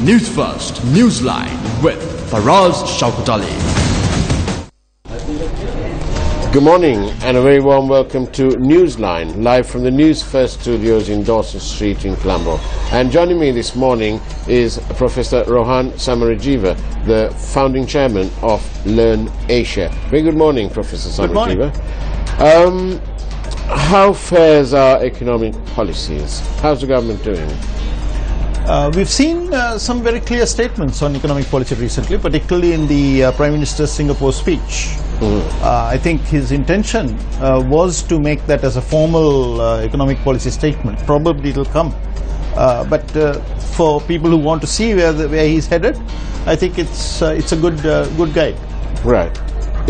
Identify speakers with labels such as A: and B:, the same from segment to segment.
A: Newsfirst Newsline with Faraz Shaukutali.
B: Good morning and a very warm welcome to Newsline, live from the Newsfirst studios in Dawson Street in Colombo. And joining me this morning is Professor Rohan Samarajiva, the founding chairman of Learn Asia. Very good morning, Professor Samarajiva.
C: Good morning.
B: How fares our economic policies? How's the government doing?
C: We've seen some very clear statements on economic policy recently, particularly in the Prime Minister's Singapore speech. I think his intention was to make that as a formal economic policy statement. Probably it'll come. But for people who want to see where he's headed, I think it's a good guide.
B: Right.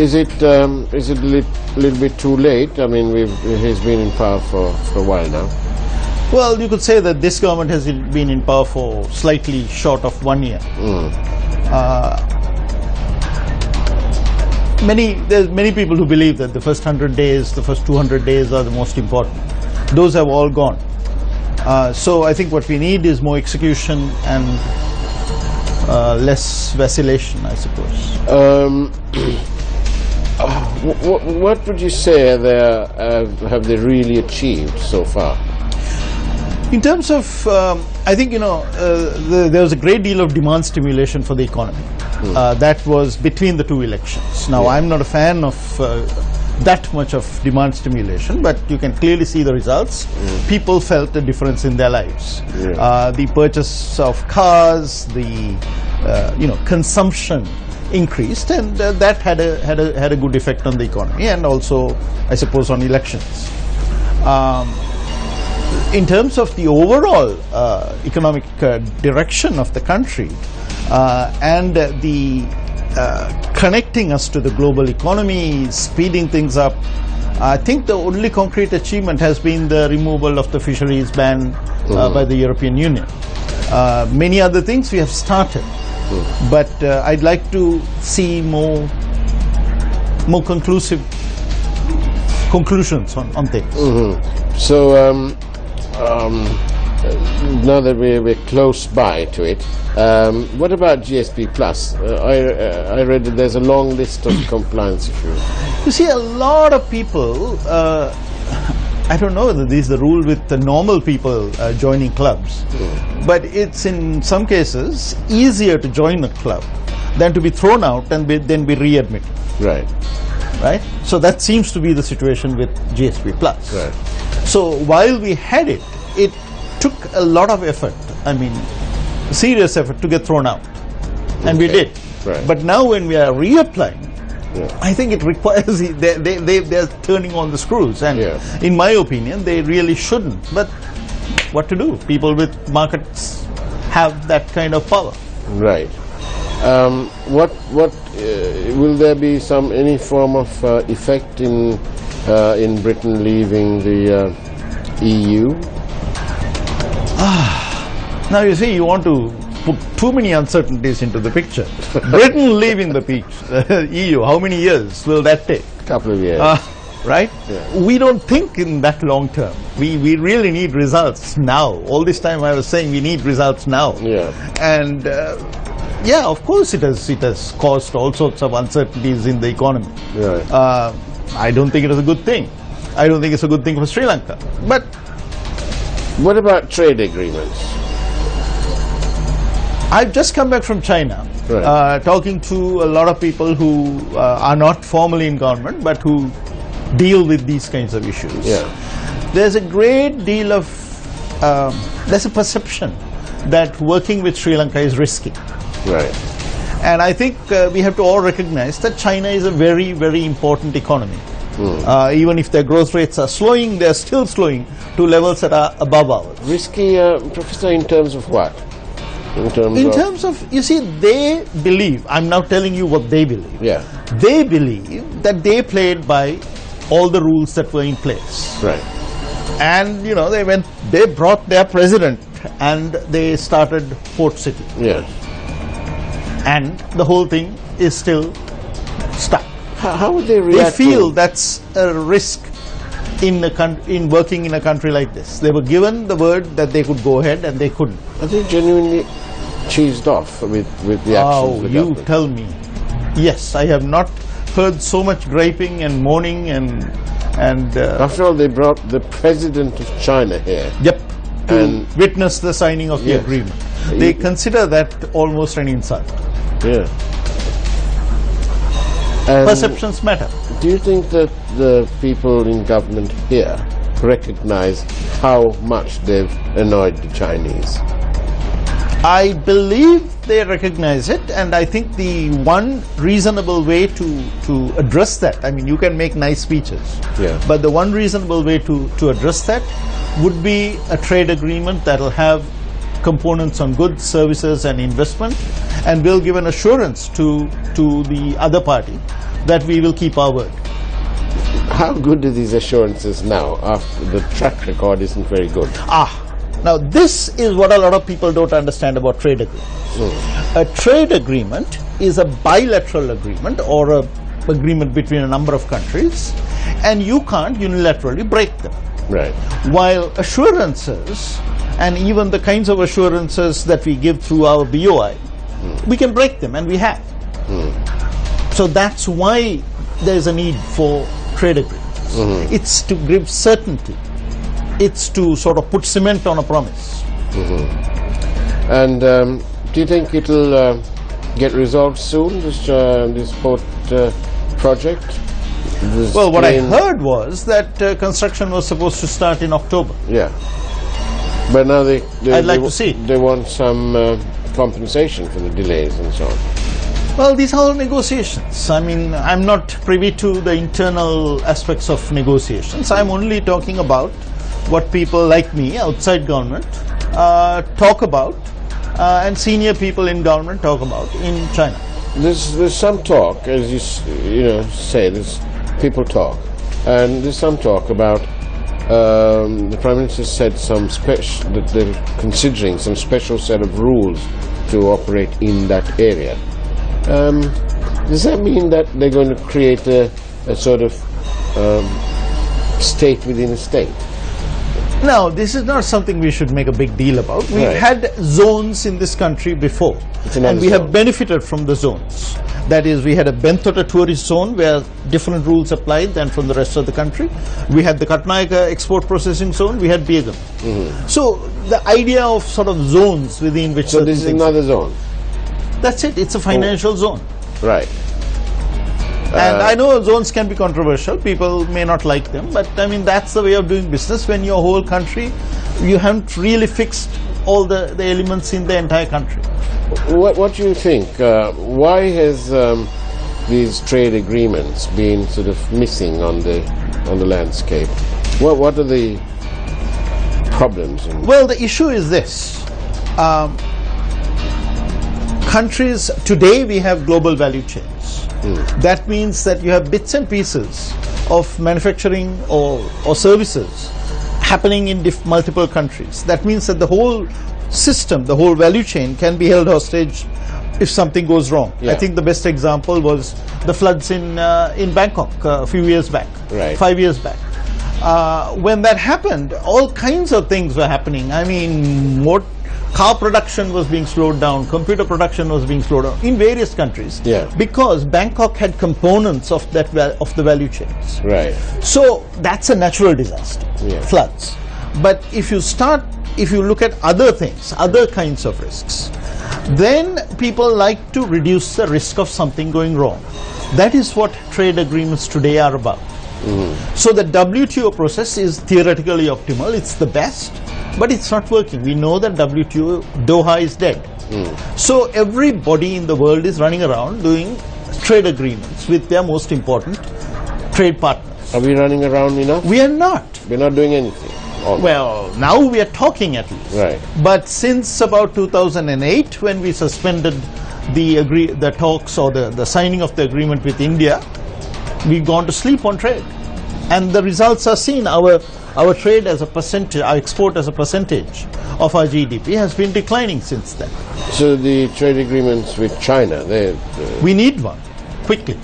B: Is it a little bit too late? I mean, he's been in power for a while now.
C: Well, you could say that this government has been in power for slightly short of 1 year. There's many people who believe that the first 100 days, the first 200 days are the most important. Those have all gone. So I think what we need is more execution and less vacillation, I suppose.
B: What would you say have they really achieved so far?
C: In terms of, I think, there was a great deal of demand stimulation for the economy. That was between the two elections. Now, I'm not a fan of that much of demand stimulation, but you can clearly see the results. People felt a difference in their lives. The purchase of cars, the consumption increased, and that had a good effect on the economy, and also, I suppose, on elections. In terms of the overall economic direction of the country and the connecting us to the global economy, speeding things up, I think the only concrete achievement has been the removal of the fisheries ban by the European Union. Many other things we have started, but I'd like to see more conclusive conclusions on things.
B: So now that we're close by to it, what about GSP Plus? I read that there's a long list of compliance issues.
C: You see, a lot of people, I don't know whether this is the rule with the normal people joining clubs, but it's in some cases easier to join a club than to be thrown out and then be readmitted.
B: Right.
C: So that seems to be the situation with GSP Plus.
B: Right.
C: So while we had it, it took a lot of effort, serious effort to get thrown out. And we did.
B: Right.
C: But now when we are reapplying, I think it requires, they're turning on the screws. And in my opinion, they really shouldn't. But what to do? People with markets have that kind of power.
B: Right. Will there be any form of effect in Britain leaving the EU?
C: Now you see, you want to put too many uncertainties into the picture. Britain leaving the EU, how many years will that take?
B: A couple of years.
C: Right? We don't think in that long term. We really need results now. All this time I was saying we need results now. And of course it has caused all sorts of uncertainties in the economy. I don't think it is a good thing. I don't think it's a good thing for Sri Lanka. But
B: what about trade agreements?
C: I've just come back from China, talking to a lot of people who are not formally in government, but who deal with these kinds of issues. There's a great deal of, there's a perception that working with Sri Lanka is risky. And I think we have to all recognize that China is a very, very important economy. Even if their growth rates are slowing, they're still slowing to levels that are above ours.
B: Risky, Professor, in terms of what?
C: In terms of, you see, they believe, I'm now telling you what they believe. They believe that they played by all the rules that were in place. And, they brought their president and they started Port City. And the whole thing is still stuck.
B: How would they react?
C: They feel that's a risk in working in a country like this. They were given the word that they could go ahead and they couldn't.
B: Are they genuinely cheesed off with the actions of the
C: you
B: government.
C: tell me. Yes, I have not heard so much griping and moaning and
B: After all, they brought the president of China here.
C: yep, to
B: And-
C: witness the signing of the
B: Yes.
C: agreement. They consider that almost an insult.
B: Yeah. And
C: Perceptions matter.
B: do you think that the people in government here recognize how much they've annoyed the Chinese?
C: I believe they recognize it, and I think the one reasonable way to address that, I mean, you can make nice speeches,
B: Yeah.
C: but the one reasonable way to address that would be a trade agreement that will have components on goods, services, and investment, and will give an assurance to the other party that we will keep our word.
B: How good are these assurances now? After the track record isn't very good.
C: Now this is what a lot of people don't understand about trade agreements. A trade agreement is a bilateral agreement or a agreement between a number of countries, and you can't unilaterally break them.
B: Right.
C: While assurances, and even the kinds of assurances that we give through our BOI, we can break them, and we have. So that's why there's a need for trade agreements. It's to give certainty. It's to sort of put cement on a promise.
B: And do you think it'll get resolved soon, this port project? This
C: Well, what I
B: train-
C: heard was that construction was supposed to start in October.
B: Yeah. But now they
C: I'd like
B: they,
C: to see.
B: They want some compensation for the delays and so on.
C: Well, these are all negotiations. I mean, I'm not privy to the internal aspects of negotiations. I'm only talking about what people like me outside government talk about, and senior people in government talk about in China.
B: There's some talk, as you say, there's people talk, and there's some talk about the Prime Minister said that they're considering some special set of rules to operate in that area. Does that mean that they're going to create a sort of state within a state?
C: Now, this is not something we should make a big deal about. We've
B: Right.
C: had zones in this country before,
B: It's another
C: and we
B: zone.
C: have benefited from the zones. That is, we had a Bentota tourist zone where different rules applied than from the rest of the country. We had the Katnaika export processing zone, we had Begum. So, the idea of sort of zones within which
B: So
C: certain
B: this is
C: things-
B: another zone,
C: That's it, it's a financial zone.
B: right?
C: And I know zones can be controversial, people may not like them, but I mean that's the way of doing business. When your whole country, you haven't really fixed all the elements in the entire country.
B: What do you think? Why has these trade agreements been sort of missing on the landscape? What are the problems?
C: Well, the issue is this. Countries, today we have global value chains. That means that you have bits and pieces of manufacturing or services happening in multiple countries. That means that the whole system, the whole value chain can be held hostage if something goes wrong.
B: Yeah.
C: I think the best example was the floods in Bangkok a few years back,
B: Right.
C: 5 years back. When that happened, all kinds of things were happening. I mean, car production was being slowed down, computer production was being slowed down in various countries,
B: Yeah.
C: because Bangkok had components of of the value chains.
B: Right.
C: So that's a natural disaster,
B: Yeah.
C: floods. But if you look at other things, other kinds of risks, then people like to reduce the risk of something going wrong. That is what trade agreements today are about. So the WTO process is theoretically optimal, it's the best, but it's not working. We know that WTO, Doha is dead. So everybody in the world is running around doing trade agreements with their most important trade partners.
B: Are we running around enough?
C: We are not.
B: We're not doing anything.
C: Well, now we are talking at least.
B: Right.
C: But since about 2008, when we suspended the talks or the signing of the agreement with India, we've gone to sleep on trade. And the results are seen. Our trade as a percentage, our export as a percentage of our GDP has been declining since then.
B: So the trade agreements with China,
C: We need one, quickly.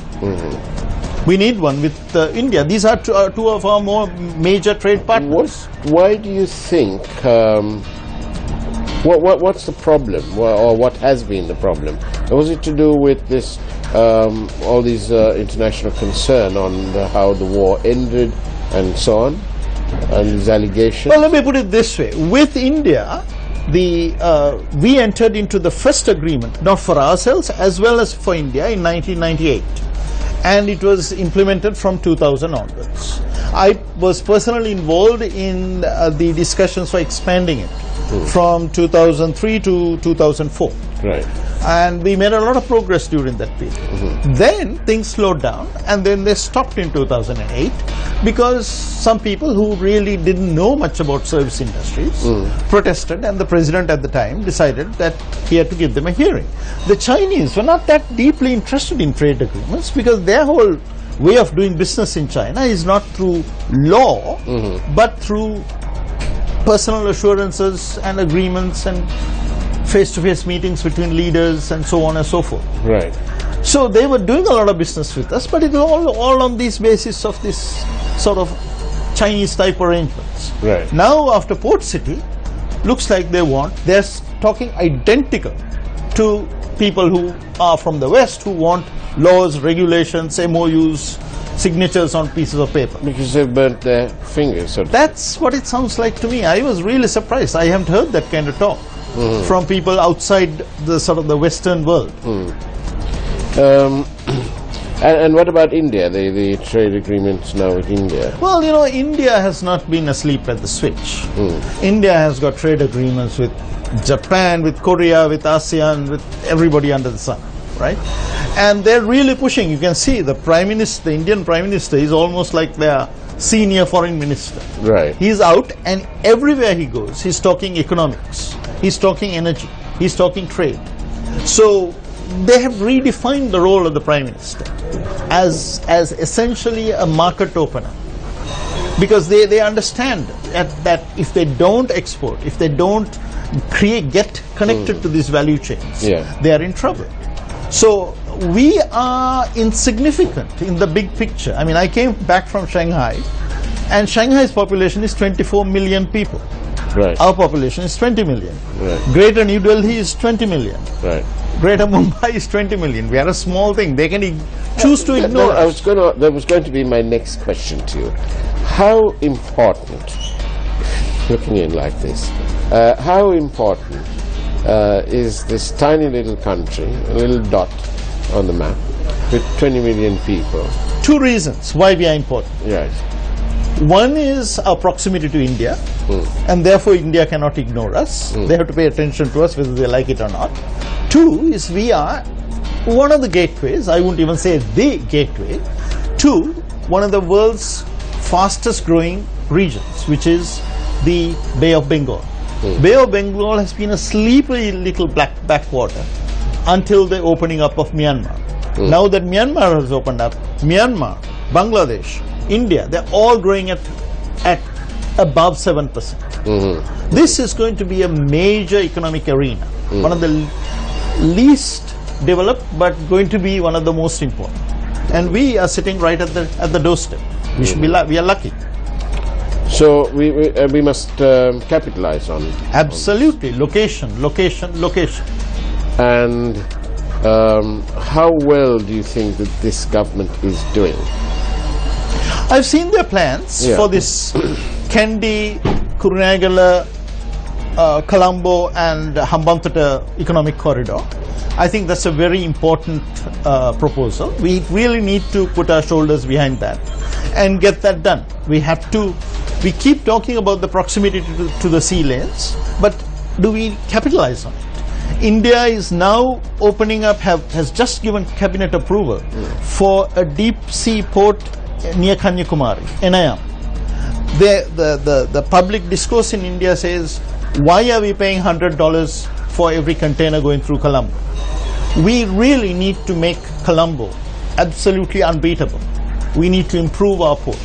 C: We need one with India. These are two of our more major trade partners.
B: why do you think What's the problem, or what has been the problem? Was it to do with this, all these international concern on how the war ended and so on, and these allegations?
C: Well, let me put it this way. With India, we entered into the first agreement, not for ourselves as well as for India, in 1998. And it was implemented from 2000 onwards. I was personally involved in the discussions for expanding it from 2003 to 2004.
B: Right.
C: And we made a lot of progress during that period. Then things slowed down, and then they stopped in 2008 because some people who really didn't know much about service industries protested, and the president at the time decided that he had to give them a hearing. The Chinese were not that deeply interested in trade agreements because their whole way of doing business in China is not through law, but through personal assurances and agreements and face-to-face meetings between leaders and so on and so forth.
B: Right.
C: So they were doing a lot of business with us, but it was all on this basis of this sort of Chinese-type arrangements.
B: Right.
C: Now, after Port City, looks like they're talking identical to people who are from the West, who want laws, regulations, MOUs, signatures on pieces of paper.
B: Because they've burnt their fingers. So
C: That's what it sounds like to me. I was really surprised. I haven't heard that kind of talk from people outside the sort of the Western world.
B: And what about India, the trade agreements now with India?
C: Well, you know, India has not been asleep at the switch. India has got trade agreements with Japan, with Korea, with ASEAN, with everybody under the sun, right? And they're really pushing. You can see the Prime Minister, the Indian Prime Minister, is almost like their senior foreign minister.
B: Right.
C: He's out, and everywhere he goes, he's talking economics, he's talking energy, he's talking trade. So they have redefined the role of the Prime Minister as essentially a market opener, because they understand that if they don't export, if they don't get connected to these value chains, they are in trouble. So we are insignificant in the big picture. I mean, I came back from Shanghai, and Shanghai's population is 24 million people.
B: Right.
C: Our population is 20 million.
B: Right.
C: Greater New Delhi is 20 million.
B: Right.
C: Greater Mumbai is 20 million. We are a small thing. They can choose to ignore us.
B: That was going to be my next question to you. How important, looking in like this, how important is this tiny little country, a little dot on the map, with 20 million people?
C: Two reasons why we are important.
B: Right.
C: One is our proximity to India, and therefore India cannot ignore us. They have to pay attention to us whether they like it or not. Two is we are one of the gateways, I wouldn't even say the gateway, to one of the world's fastest growing regions, which is the Bay of Bengal. Bay of Bengal has been a sleepy little backwater until the opening up of Myanmar. Now that Myanmar has opened up, Myanmar, Bangladesh, India, they're all growing at above 7%. This is going to be a major economic arena, one of the least developed, but going to be one of the most important. And we are sitting right at the doorstep. We should be we are lucky.
B: So we must capitalize on
C: absolutely on location.
B: And how well do you think that this government is doing?
C: I've seen their plans for this Kandy, Kurunegala, Colombo and Hambantota economic corridor. I think that's a very important proposal. We really need to put our shoulders behind that and get that done. We keep talking about the proximity to the sea lanes, but do we capitalize on it? India is now opening up, has just given cabinet approval for a deep sea port near Kanyakumari, NIM. The public discourse in India says, why are we paying $100 for every container going through Colombo? We really need to make Colombo absolutely unbeatable. We need to improve our port.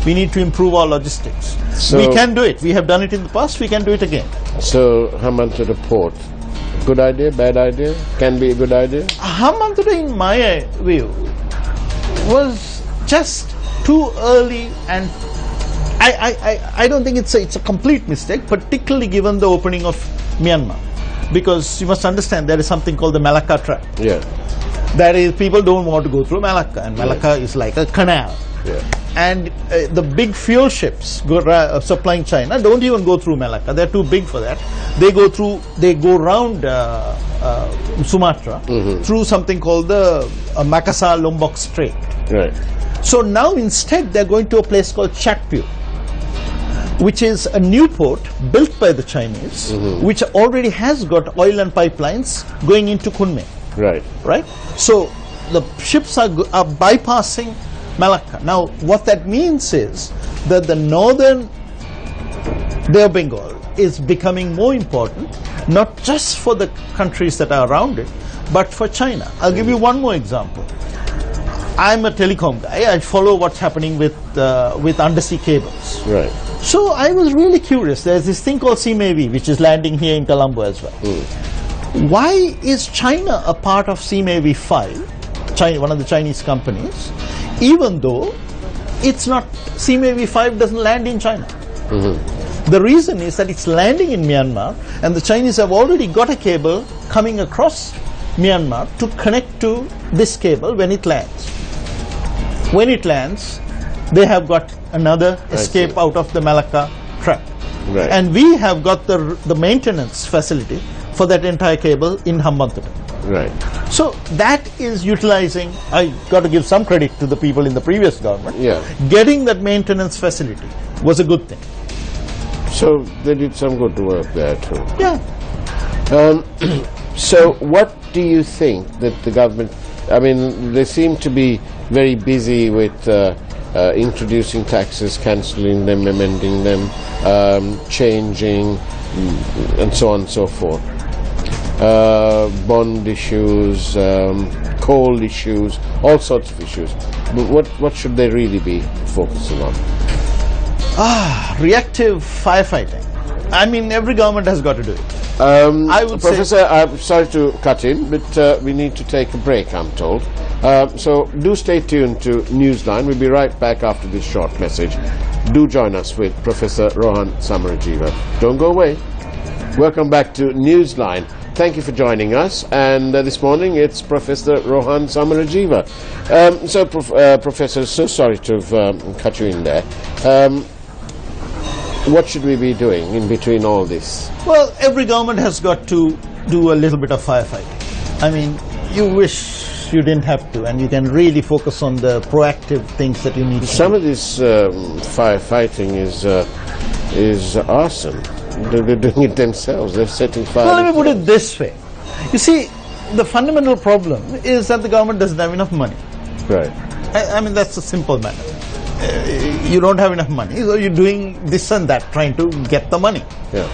C: We need to improve our logistics. So we can do it. We have done it in the past. We can do it again.
B: So Hambantota port, good idea, bad idea? Can be a good idea?
C: Hambantota, in my view, was just too early and I don't think it's a complete mistake, particularly given the opening of Myanmar, because you must understand there is something called the Malacca Trap.
B: Yeah.
C: That is, people don't want to go through Malacca, and Malacca is like a canal.
B: Yeah.
C: And the big fuel ships supplying China don't even go through Malacca. They're too big for that. They go around Sumatra through something called the Makassar-Lombok Strait.
B: Right.
C: So now instead they're going to a place called Chatpur, which is a new port built by the Chinese, which already has got oil and pipelines going into Kunming.
B: Right.
C: Right? So the ships are bypassing Malacca. Now what that means is that the northern Bay of Bengal is becoming more important, not just for the countries that are around it, but for China. I'll give you one more example. I'm a telecom guy. I follow what's happening with undersea cables.
B: Right.
C: So I was really curious. There's this thing called CMAV, which is landing here in Colombo as well. Why is China a part of CMAV 5, China, one of the Chinese companies, even though it's not, CMAV 5 doesn't land in China? The reason is that it's landing in Myanmar, and the Chinese have already got a cable coming across Myanmar to connect to this cable when it lands. When it lands, they have got another escape out of the Malacca Trap.
B: Right.
C: And we have got the maintenance facility for that entire cable in Hambantota.
B: Right.
C: So that is utilizing, I got to give some credit to the people in the previous government.
B: Yeah.
C: Getting that maintenance facility was a good thing.
B: So they did some good work there too.
C: Yeah.
B: So what do you think that the government, I mean, they seem to be very busy with introducing taxes, cancelling them, amending them, changing, and so on and so forth. Bond issues, coal issues, all sorts of issues. But what should they really be focusing on?
C: Reactive firefighting. I mean, every government has got to do it. I would
B: Professor, I'm sorry to cut in, but we need to take a break, I'm told. So do stay tuned to Newsline. We'll be right back after this short message. Do join us with Professor Rohan Samarajiva. Don't go away. Welcome back to Newsline. Thank you for joining us. And this morning it's Professor Rohan Samarajiva. Professor, so sorry to have cut you in there. What should we be doing in between all this?
C: Well, every government has got to do a little bit of firefighting. I mean, you wish you didn't have to, and you can really focus on the proactive things that you need to do.
B: Some of this firefighting is arson. They're doing it themselves. They're setting fire.
C: Well, let me put it this way. You see, the fundamental problem is that the government doesn't have enough money.
B: Right.
C: I mean, that's a simple matter. You don't have enough money, so you're doing this and that, trying to get the money.
B: Yeah.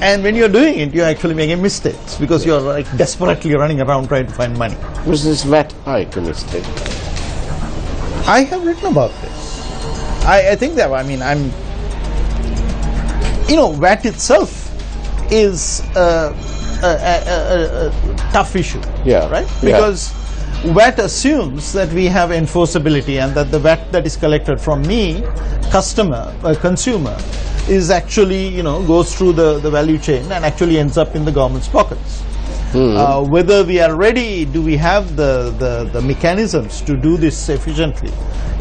C: And when you're doing it, you're actually making mistakes because you're like desperately running around trying to find money.
B: Was this VAT hike a mistake?
C: I have written about this. I think that, I mean, VAT itself is a tough issue.
B: Yeah.
C: Right? Because VAT assumes that we have enforceability and that the VAT that is collected from me, consumer, is actually, goes through the value chain and actually ends up in the government's pockets. Whether we are ready, do we have the mechanisms to do this efficiently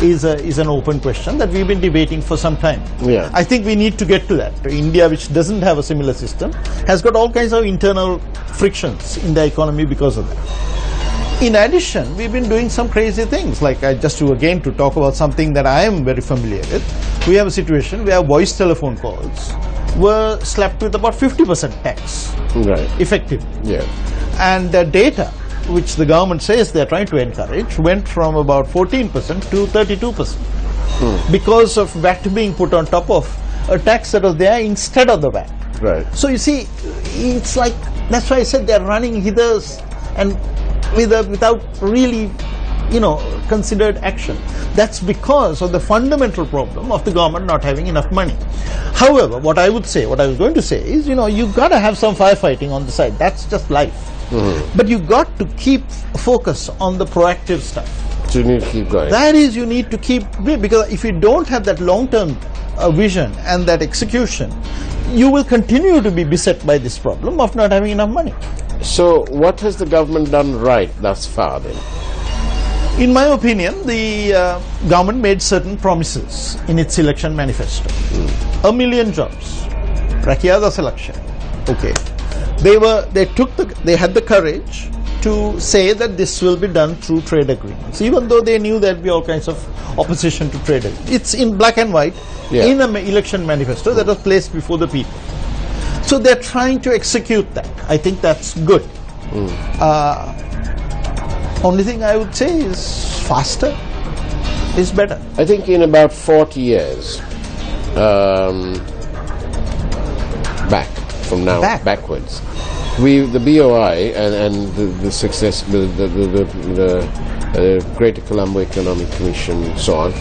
C: is an open question that we've been debating for some time.
B: Yeah.
C: I think we need to get to that. India, which doesn't have a similar system, has got all kinds of internal frictions in the economy because of that. In addition, we've been doing some crazy things, like to talk about something that I am very familiar with. We have a situation where voice telephone calls were slapped with about 50% tax,
B: right,
C: effectively.
B: Yeah.
C: And data, which the government says they're trying to encourage, went from about 14% to 32%, because of VAT being put on top of a tax that was there instead of the VAT.
B: Right.
C: So you see, it's like, that's why I said they're running hither and without really, considered action. That's because of the fundamental problem of the government not having enough money. However, what I was going to say is, you got to have some firefighting on the side. That's just life. But you got to keep focus on the proactive stuff.
B: So you need to keep going.
C: That is, you need to keep, because if you don't have that long-term a vision and that execution, you will continue to be beset by this problem of not having enough money.
B: So what has the government done right thus far then?
C: In my opinion, the government made certain promises in its election manifesto. 1 million jobs. Rakiya das election. Okay. They had the courage to say that this will be done through trade agreements, even though they knew there'd be all kinds of opposition to trade agreements. It's in black and white in an election manifesto that was placed before the people. So they're trying to execute that. I think that's good. Only thing I would say is faster is better.
B: I think in about 40 years backwards, the BOI and the success, the Greater Colombo Economic Commission and so on,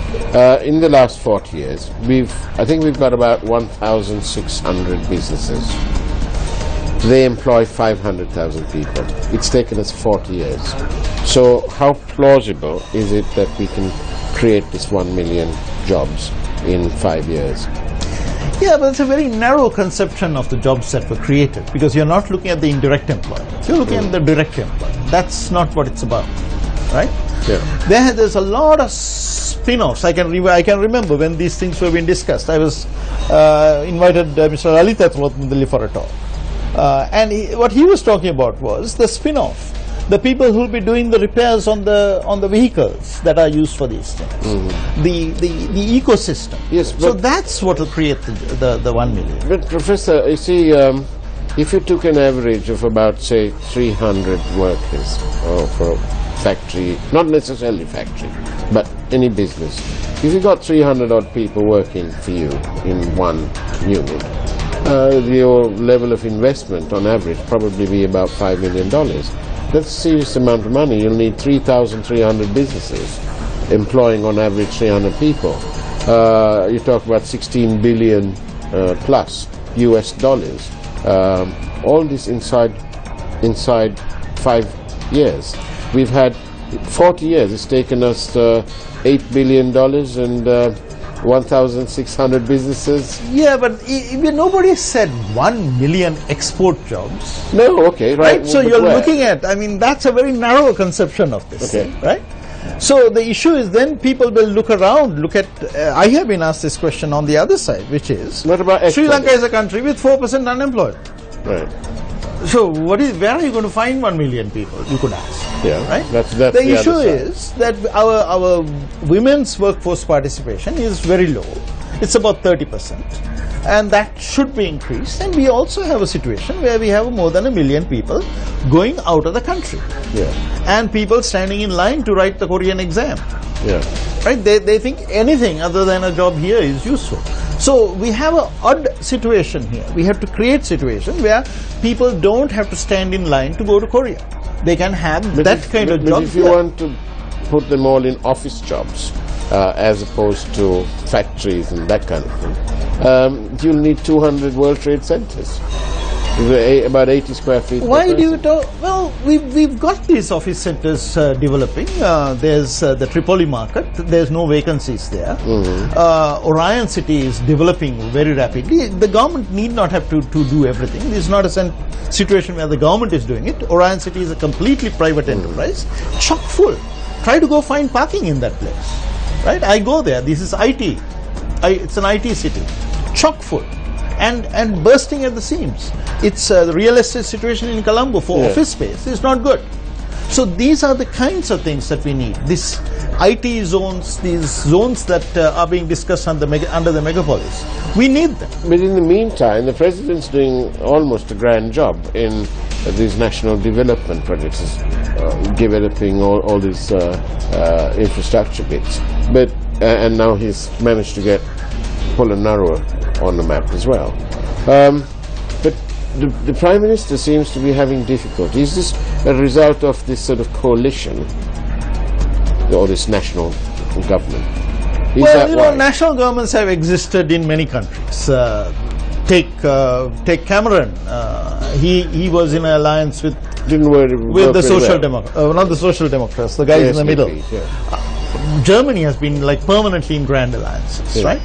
B: in the last 40 years, I think we've got about 1,600 businesses. They employ 500,000 people. It's taken us 40 years. So how plausible is it that we can create this 1 million jobs in 5 years?
C: Yeah, but it's a very narrow conception of the jobs that were created, because you're not looking at the indirect employment. You're looking at the direct employment. That's not what it's about, right? Yeah. There's a lot of spin-offs. I can remember when these things were being discussed. I was invited Mr. Lalitha Throttmundali for a talk. And what he was talking about was the spin-off. The people who will be doing the repairs on the vehicles that are used for these things. The ecosystem. Yes, so that's what will create the 1 million.
B: But Professor, you see, if you took an average of about, say, 300 workers for a factory, not necessarily factory, but any business, if you got 300 odd people working for you in one unit, your level of investment on average probably be about $5 million. That's a serious amount of money. You'll need 3,300 businesses employing on average 300 people. You talk about 16 billion plus US dollars. All this inside 5 years. We've had 40 years. It's taken us $8 billion and 1,600 businesses.
C: Yeah, but nobody said 1 million export jobs.
B: No, okay, right.
C: So you're looking at, I mean, that's a very narrow conception of this thing, right? So the issue is then people will look around, I have been asked this question on the other side, which is,
B: what about
C: Sri Lanka is a country with 4% unemployed.
B: Right.
C: So where are you going to find 1 million people, you could ask.
B: Yeah,
C: right?
B: That's
C: the issue is that our women's workforce participation is very low. It's about 30%. And that should be increased. And we also have a situation where we have more than 1 million people going out of the country.
B: Yeah.
C: And people standing in line to write the Korean exam.
B: Yeah.
C: Right? They think anything other than a job here is useful. So we have an odd situation here. We have to create a situation where people don't have to stand in line to go to Korea. They can have that kind of job.
B: But if you want to put them all in office jobs, as opposed to factories and that kind of thing, you'll need 200 World Trade Centers. About 80 square feet.
C: Why do you talk? Well, we've got these office centers developing. There's the Tripoli market. There's no vacancies there. Orion City is developing very rapidly. The government need not have to do everything. This is not a situation where the government is doing it. Orion City is a completely private enterprise, chock full. Try to go find parking in that place. Right? I go there. This is IT. It's an IT city, chock full. And bursting at the seams. It's the real estate situation in Colombo for office space is not good. So these are the kinds of things that we need. These IT zones, these zones that are being discussed under the megapolis. We need them.
B: But in the meantime, the president's doing almost a grand job in these national development projects, developing all these infrastructure bits. But and now he's managed to get Polonnaruwa on the map as well. But the Prime Minister seems to be having difficulty. Is this a result of this sort of coalition or this national government?
C: National governments have existed in many countries. Take Cameron. He was in an alliance with the Social Democrats, not the Social Democrats, the guys in the middle. Germany has been like permanently in grand alliances, right?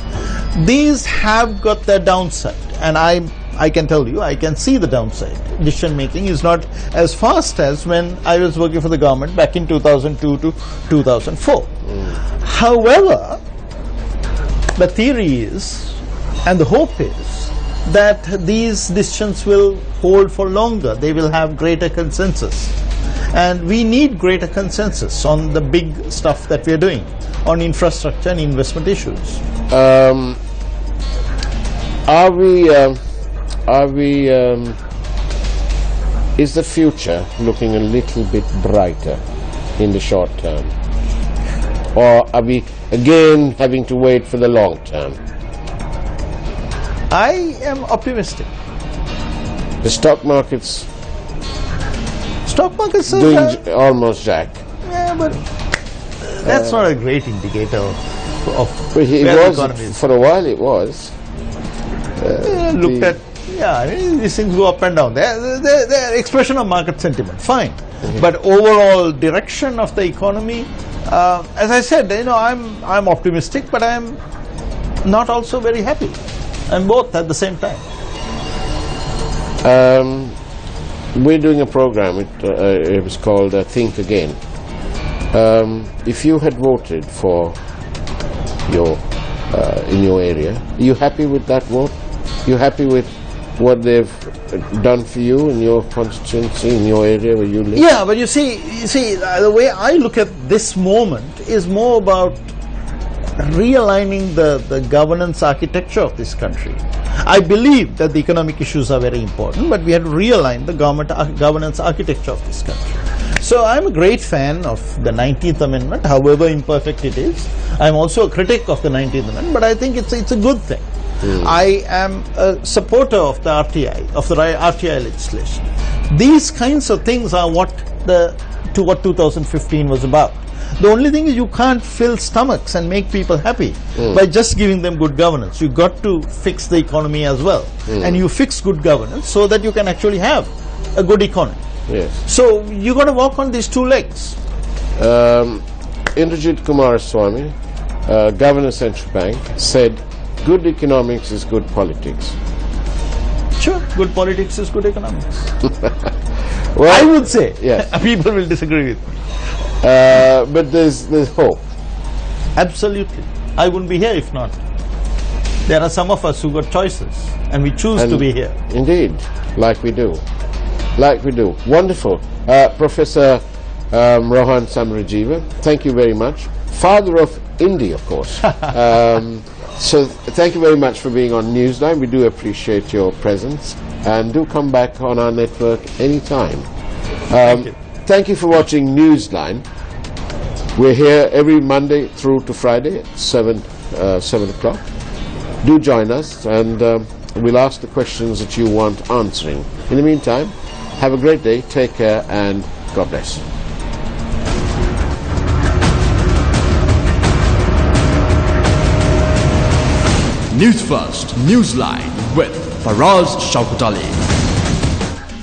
C: These have got their downside, and I can tell you, I can see the downside. Decision making is not as fast as when I was working for the government back in 2002 to 2004. However, the theory is, and the hope is, that these decisions will hold for longer. They will have greater consensus. And we need greater consensus on the big stuff that we are doing, on infrastructure and investment issues.
B: Is the future looking a little bit brighter in the short term? Or are we again having to wait for the long term?
C: I am optimistic.
B: The stock market's
C: are
B: doing almost jack.
C: Yeah, but that's not a great indicator of
B: But it
C: where the
B: was,
C: economy is.
B: for a while it was.
C: I mean, these things go up and down. They're expression of market sentiment, fine. But overall direction of the economy, as I said, I'm optimistic, but I'm not also very happy. I'm both at the same time.
B: We're doing a program, it was called Think Again. If you had voted for in your area, are you happy with that vote? You happy with what they've done for you in your constituency, in your area where you live?
C: Yeah, but you see, the way I look at this moment is more about realigning the governance architecture of this country. I believe that the economic issues are very important, but we have to realign the governance architecture of this country. So I'm a great fan of the 19th Amendment, however imperfect it is. I'm also a critic of the 19th Amendment, but I think it's a good thing. I am a supporter of the RTI, of the RTI legislation. These kinds of things are what 2015 was about. The only thing is you can't fill stomachs and make people happy by just giving them good governance. You got to fix the economy as well. And you fix good governance so that you can actually have a good economy.
B: Yes.
C: So you got to walk on these two legs.
B: Indrajit Kumaraswamy, Governor Central Bank, said good economics is good politics.
C: Sure, good politics is good economics.
B: Well,
C: I would say.
B: Yes.
C: People will disagree with me.
B: But there's hope.
C: Absolutely. I wouldn't be here if not. There are some of us who got choices, and we choose to be here.
B: Indeed, like we do. Like we do. Wonderful. Professor Rohan Samarajiva, thank you very much. Father of India, of course. So thank you very much for being on Newsline. We do appreciate your presence. And do come back on our network anytime.
C: Thank you.
B: Thank you for watching Newsline. We're here every Monday through to Friday at 7 o'clock. Do join us, and we'll ask the questions that you want answering. In the meantime, have a great day, take care, and God bless.
A: Newsfirst Newsline with Faraz Shaukat Ali.